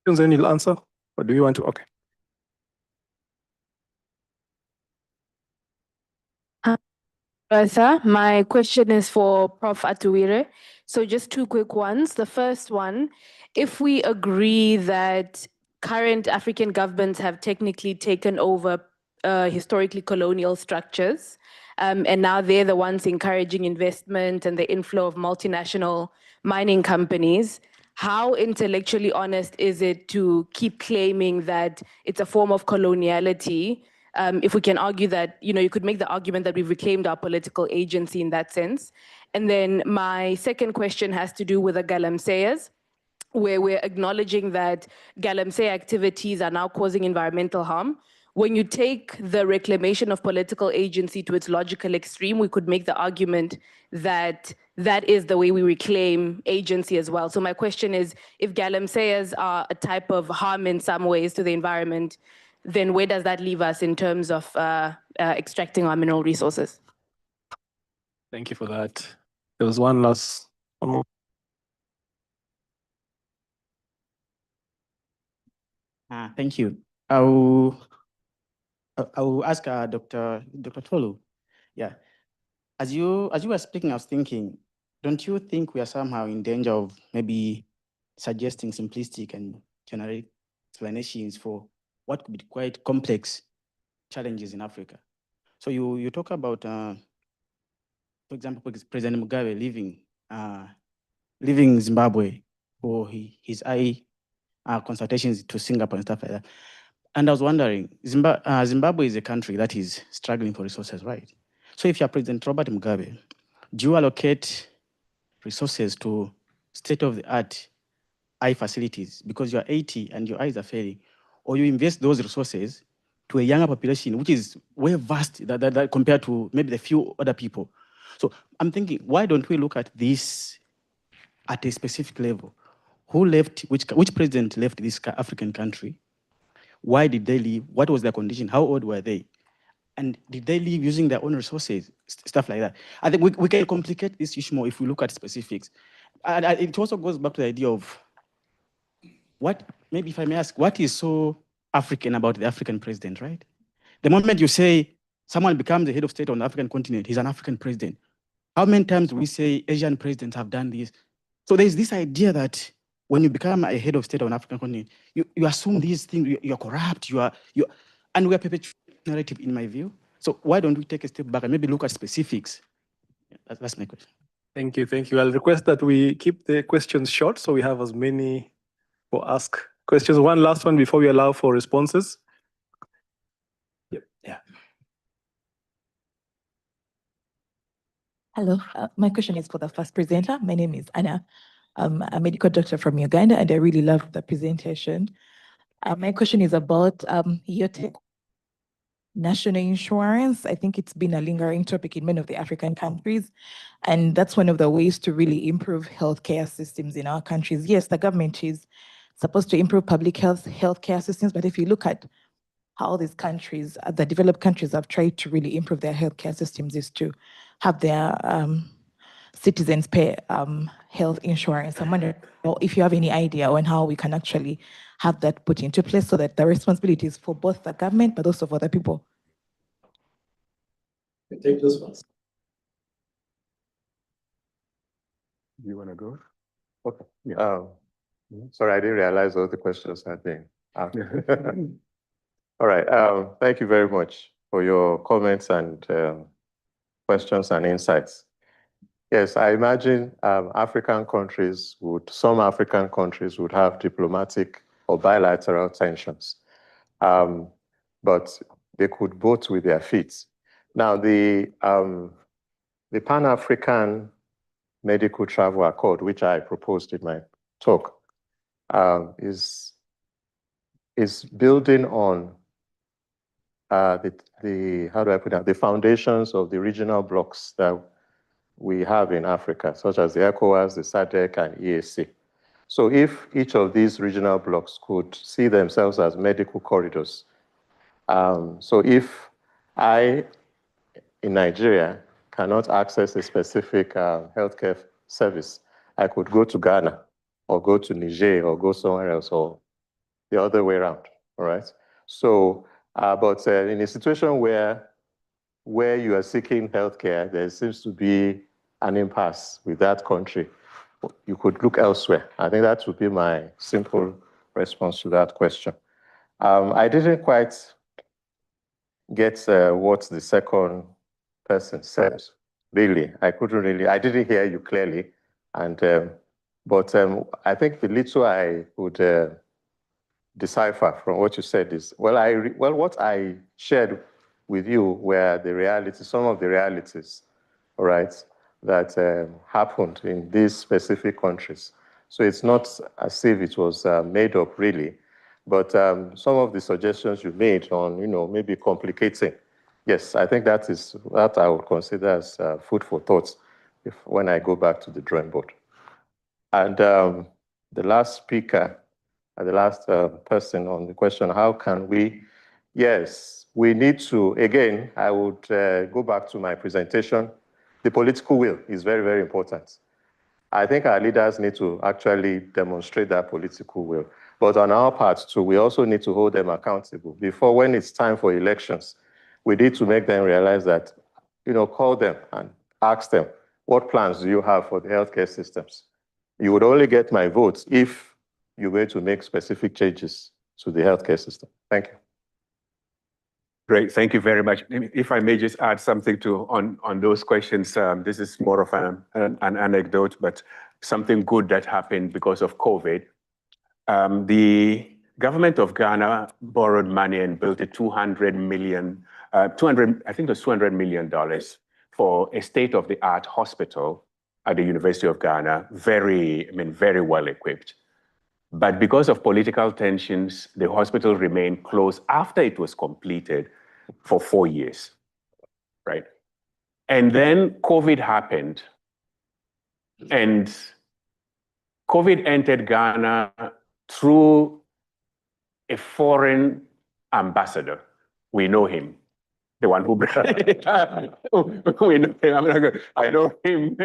questions and you'll answer? Or do you want to? Okay. Sir, my question is for Prof. Atuire. So just 2 quick ones. The first one, if we agree that current African governments have technically taken over historically colonial structures, and now they're the ones encouraging investment and the inflow of multinational mining companies, how intellectually honest is it to keep claiming that it's a form of coloniality? If we can argue that, you could make the argument that we've reclaimed our political agency in that sense. And then my second question has to do with the galamseyas, where we're acknowledging that galamsey activities are now causing environmental harm. When you take the reclamation of political agency to its logical extreme, we could make the argument that that is the way we reclaim agency as well. So my question is, if galamseyas are a type of harm in some ways to the environment, then where does that leave us in terms of extracting our mineral resources? Thank you for that. There was one more. Thank you. I will ask Dr. Tolu. Yeah, as you were speaking, I was thinking, don't you think we are somehow in danger of maybe suggesting simplistic and generic explanations for what could be quite complex challenges in Africa? So you talk about, for example, President Mugabe leaving Zimbabwe for his consultations to Singapore and stuff like that. And I was wondering, Zimbabwe is a country that is struggling for resources, right? So if you're President Robert Mugabe, do you allocate resources to state-of-the-art eye facilities because you're 80 and your eyes are failing, or you invest those resources to a younger population, which is way vast that compared to maybe the few other people? So I'm thinking, why don't we look at this at a specific level? who left, which president left this African country? Why did they leave? What was their condition? How old were they? And did they leave using their own resources? Stuff like that. I think we can complicate this issue more if we look at specifics. And it also goes back to the idea of maybe if I may ask, what is so African about the African president, right? The moment you say someone becomes the head of state on the African continent, he's an African president. How many times do we say Asian presidents have done this? So there's this idea that when you become a head of state on African continent, you assume these things, you're corrupt, and we are perpetuating narrative in my view. So why don't we take a step back and maybe look at specifics? That's my question. Thank you. I'll request that we keep the questions short so we have as many for ask questions. One last one before we allow for responses. Yep. Yeah. Hello, my question is for the first presenter. My name is Anna. I'm a medical doctor from Uganda, and I really loved the presentation. My question is about your national insurance. I think it's been a lingering topic in many of the African countries, and that's one of the ways to really improve healthcare systems in our countries. Yes, the government is supposed to improve public healthcare systems, but if you look at how these countries, the developed countries, have tried to really improve their healthcare systems is to have their citizens pay health insurance. I'm wondering if you have any idea on how we can actually have that put into place so that the responsibility is for both the government but also for the people. Take this one. You want to go? Okay. Yeah. Sorry, I didn't realize all the questions had been asked. All right. Thank you very much for your comments and questions and insights. Yes, I imagine some African countries would have diplomatic or bilateral tensions, but they could vote with their feet. Now, the Pan-African Medical Travel Accord, which I proposed in my talk, is building on how do I put that? The foundations of the regional blocks that we have in Africa, such as the ECOWAS, the SADC, and EAC. So if each of these regional blocks could see themselves as medical corridors, so if I, in Nigeria, cannot access a specific healthcare service, I could go to Ghana or go to Niger or go somewhere else or the other way around, all right? So, but in a situation where you are seeking healthcare, there seems to be an impasse with that country. You could look elsewhere. I think that would be my simple response to that question. I didn't quite get what the second person said. Really, I didn't hear you clearly. And but I think the little I would decipher from what you said is, what I shared with you were the realities, some of the realities, all right, that happened in these specific countries. So it's not as if it was made up really, but some of the suggestions you made on, maybe complicating, yes, I think that I would consider as food for thought when I go back to the drawing board. And the last speaker, the last person on the question, how can we? Yes, we need to, again, I would go back to my presentation. The political will is very, very important. I think our leaders need to actually demonstrate that political will. But on our part too, we also need to hold them accountable. Before, when it's time for elections, we need to make them realize that, call them and ask them, what plans do you have for the healthcare systems? You would only get my votes if you're going to make specific changes to the healthcare system. Thank you. Great, thank you very much. If I may just add something on those questions, this is more of an anecdote, but something good that happened because of COVID. The government of Ghana borrowed money and built a $200 million for a state-of-the-art hospital at the University of Ghana, very well equipped. But because of political tensions, the hospital remained closed after it was completed for 4 years, right? And then COVID happened, and COVID entered Ghana through a foreign ambassador. We know him, the one who brought it. We know him. I know him.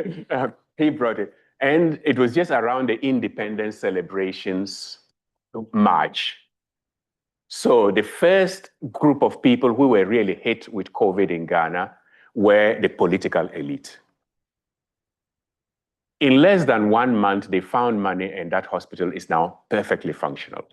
He brought it. And it was just around the independence celebrations March. So the first group of people who were really hit with COVID in Ghana were the political elite. In less than 1 month, they found money, and that hospital is now perfectly functional.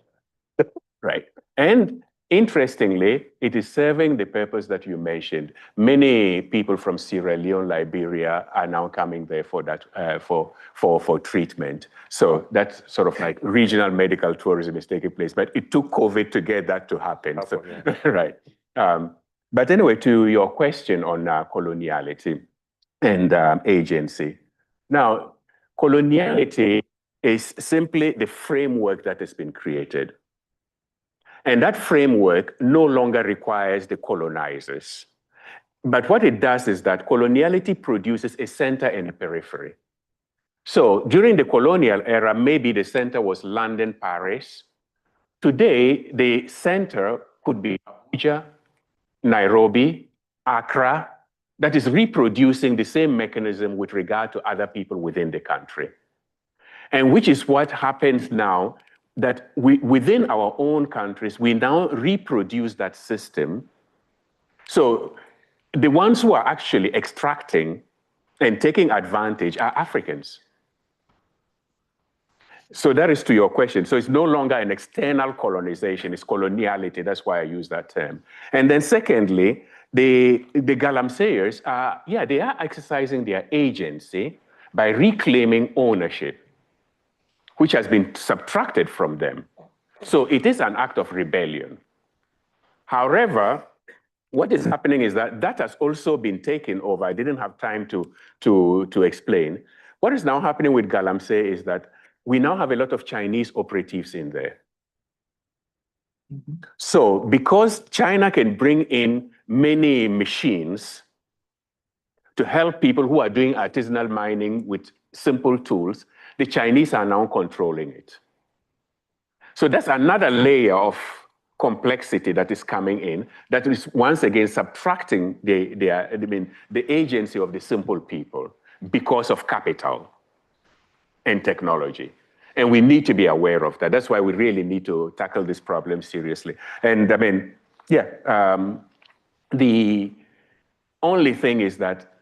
Right. And interestingly, it is serving the purpose that you mentioned. Many people from Sierra Leone, Liberia are now coming there for that, for treatment. So that sort of like regional medical tourism is taking place. But it took COVID to get that to happen. So, right. But anyway, to your question on coloniality and agency. Now, coloniality is simply the framework that has been created. And that framework no longer requires the colonizers. But what it does is that coloniality produces a center and a periphery. So during the colonial era, maybe the center was London, Paris. Today, the center could be Abuja, Nairobi, Accra, that is reproducing the same mechanism with regard to other people within the country. And which is what happens now, that within our own countries, we now reproduce that system. So the ones who are actually extracting and taking advantage are Africans. So that is to your question. So it's no longer an external colonization, it's coloniality. That's why I use that term. And then secondly, the Galamseyers are, they are exercising their agency by reclaiming ownership, which has been subtracted from them. So it is an act of rebellion. However, what is happening is that that has also been taken over. I didn't have time to explain. What is now happening with Galamsey is that we now have a lot of Chinese operatives in there. So because China can bring in many machines to help people who are doing artisanal mining with simple tools, the Chinese are now controlling it. So that's another layer of complexity that is coming in, that is once again subtracting the agency of the simple people because of capital and technology. And we need to be aware of that. That's why we really need to tackle this problem seriously. And I mean, the only thing is that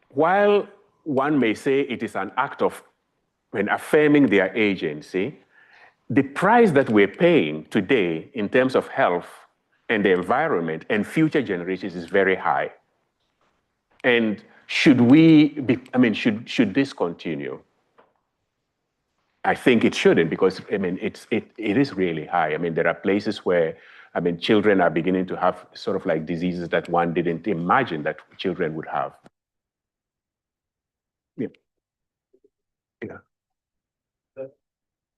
while one may say it is an act of affirming their agency, the price that we're paying today in terms of health and the environment and future generations is very high. And should should this continue? I think it shouldn't, because it is really high. There are places where children are beginning to have sort of like diseases that one didn't imagine that children would have. Yeah.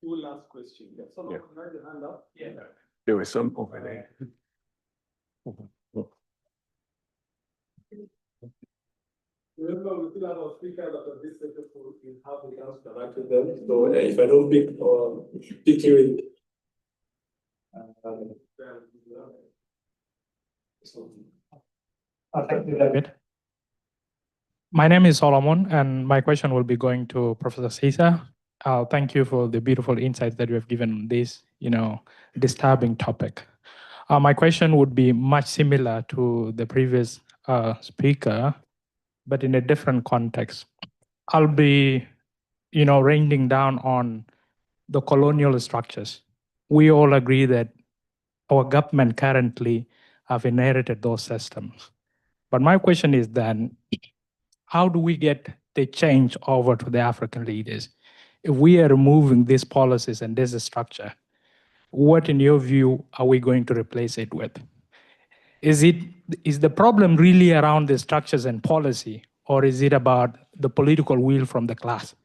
Two last questions. Someone raise your hand up. Yeah. There was some over there. Remember, we still have our speakers that are this session, so we have the chance to interact with them. So if I don't pick you in. Thank you, David. My name is Solomon, and my question will be going to Professor Caesar. Thank you for the beautiful insights that you have given on this, disturbing topic. My question would be much similar to the previous speaker, but in a different context. I'll be, ranging down on the colonial structures. We all agree that our government currently have inherited those systems. But my question is then, how do we get the change over to the African leaders? If we are removing these policies and this structure, what in your view are we going to replace it with? Is the problem really around the structures and policy, or is it about the political will from the class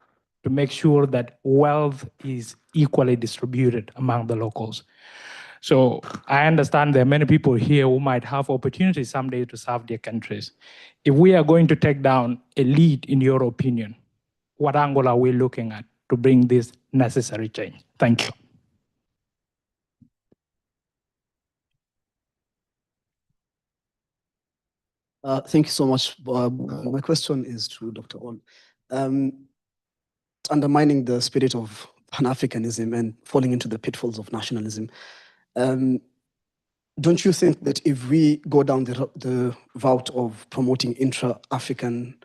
to make sure that wealth is equally distributed among the locals? So I understand there are many people here who might have opportunities someday to serve their countries. If we are going to take down elite, in your opinion, what angle are we looking at? to bring this necessary change? Thank you. Thank you so much. My question is to Dr. Ol. Undermining the spirit of Pan-Africanism and falling into the pitfalls of nationalism, don't you think that if we go down the route of promoting intra-African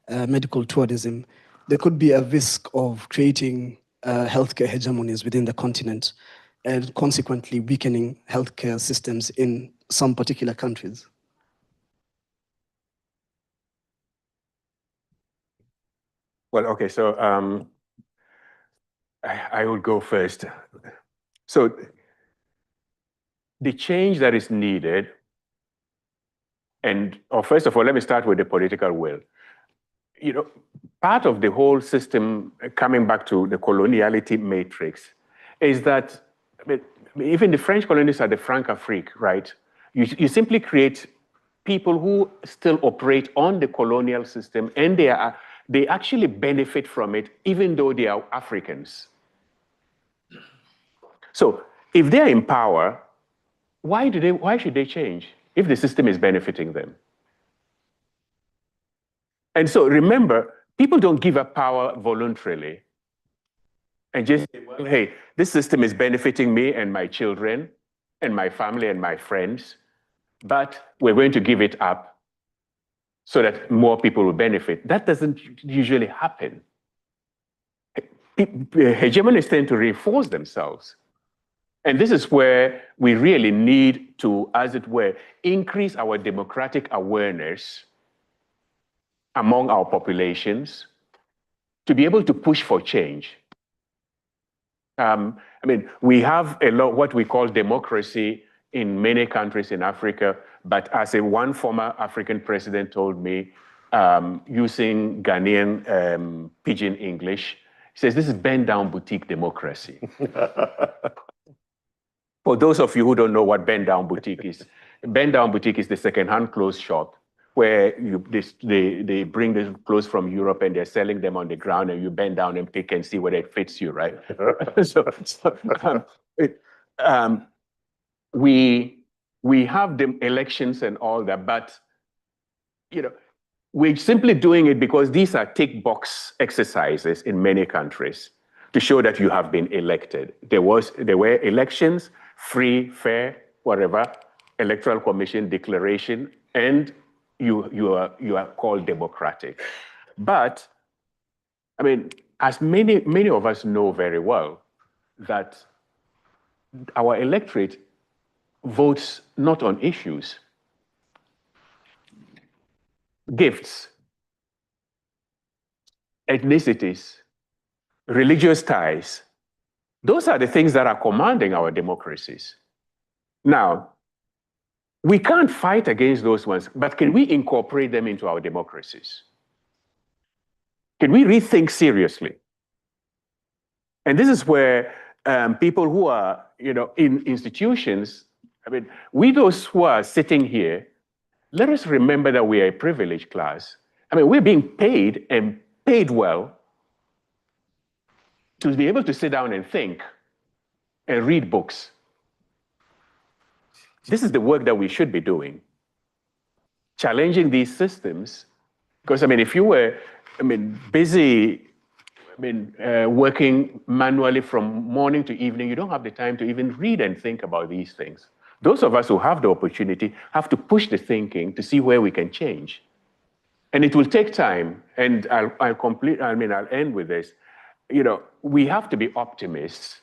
medical tourism, there could be a risk of creating healthcare hegemonies within the continent and consequently weakening healthcare systems in some particular countries? Well, okay, so I will go first. So the change that is needed, first of all, let me start with the political will. You know, part of the whole system, coming back to the coloniality matrix, is that even the French colonists are the Franc-Afrique, right? You simply create people who still operate on the colonial system, and they actually benefit from it, even though they are Africans. So if they're in power, why should they change if the system is benefiting them? And so remember, people don't give up power voluntarily and just say, well, hey, this system is benefiting me and my children and my family and my friends, but we're going to give it up so that more people will benefit. That doesn't usually happen. Hegemonies tend to reinforce themselves. And this is where we really need to, as it were, increase our democratic awareness among our populations to be able to push for change. I mean, we have a lot what we call democracy in many countries in Africa, but as one former African president told me, using Ghanaian pidgin English, he says, this is bend-down boutique democracy. For those of you who don't know what bend-down boutique is the second-hand clothes shop where they bring the clothes from Europe and they're selling them on the ground and you bend down and pick and see whether it fits you, right? We have the elections and all that, but you know, we're simply doing it because these are tick box exercises in many countries to show that you have been elected. There were elections, free, fair, whatever, electoral commission declaration, and you are called democratic. But I mean, as many of us know very well, that our electorate votes not on issues, gifts, ethnicities, religious ties. Those are the things that are commanding our democracies. Now, we can't fight against those ones, but can we incorporate them into our democracies? Can we rethink seriously? And this is where people who are, in institutions, I mean, we those who are sitting here, let us remember that we are a privileged class. I mean, we're being paid and paid well to be able to sit down and think and read books. This is the work that we should be doing, challenging these systems. Because, I mean, if you were, busy, working manually from morning to evening, you don't have the time to even read and think about these things. Those of us who have the opportunity have to push the thinking to see where we can change. And it will take time. And I'll end with this. We have to be optimists,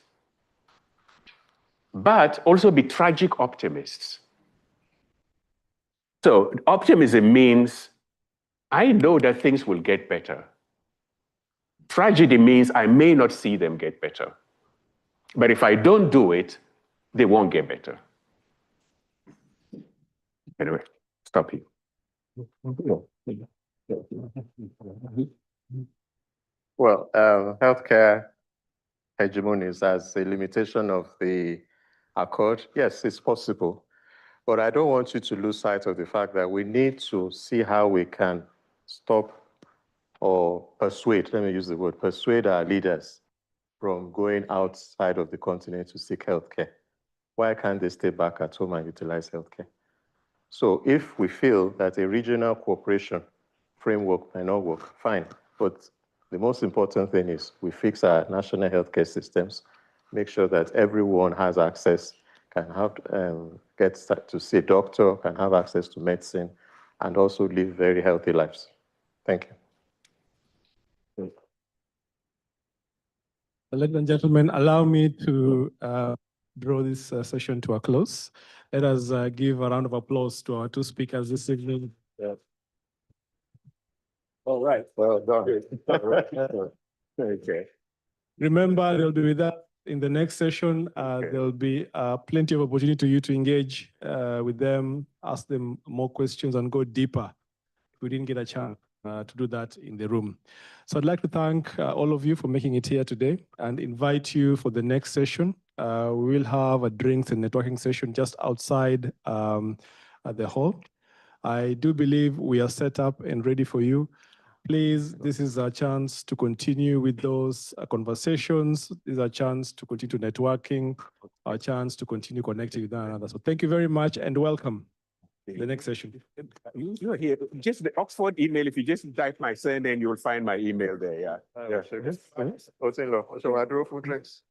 but also be tragic optimists. So optimism means, I know that things will get better. Tragedy means I may not see them get better. But if I don't do it, they won't get better. Anyway, stop here. Well, healthcare hegemonies as a limitation of the accord, yes, it's possible. But I don't want you to lose sight of the fact that we need to see how we can stop or persuade, let me use the word, persuade our leaders from going outside of the continent to seek healthcare? Why can't they stay back at home and utilize healthcare? So if we feel that a regional cooperation framework might not work, fine. But the most important thing is we fix our national healthcare systems, make sure that everyone has access, can have get to see a doctor, can have access to medicine, and also live very healthy lives. Thank you. Ladies and gentlemen, allow me to draw this session to a close. Let us give a round of applause to our two speakers this evening. Yeah. All right. Well done. Okay. Remember, they'll be with us in the next session. There'll be plenty of opportunity for you to engage with them, ask them more questions, and go deeper. We didn't get a chance to do that in the room. So I'd like to thank all of you for making it here today and invite you for the next session. We will have a drinks and networking session just outside at the hall. I do believe we are set up and ready for you. Please, this is a chance to continue with those conversations. This is a chance to continue networking, a chance to continue connecting with one another. So thank you very much and welcome. The next session. You're here. Just the Oxford email. If you just type my surname, you'll find my email there. Yeah. Yeah. So I drove food drinks.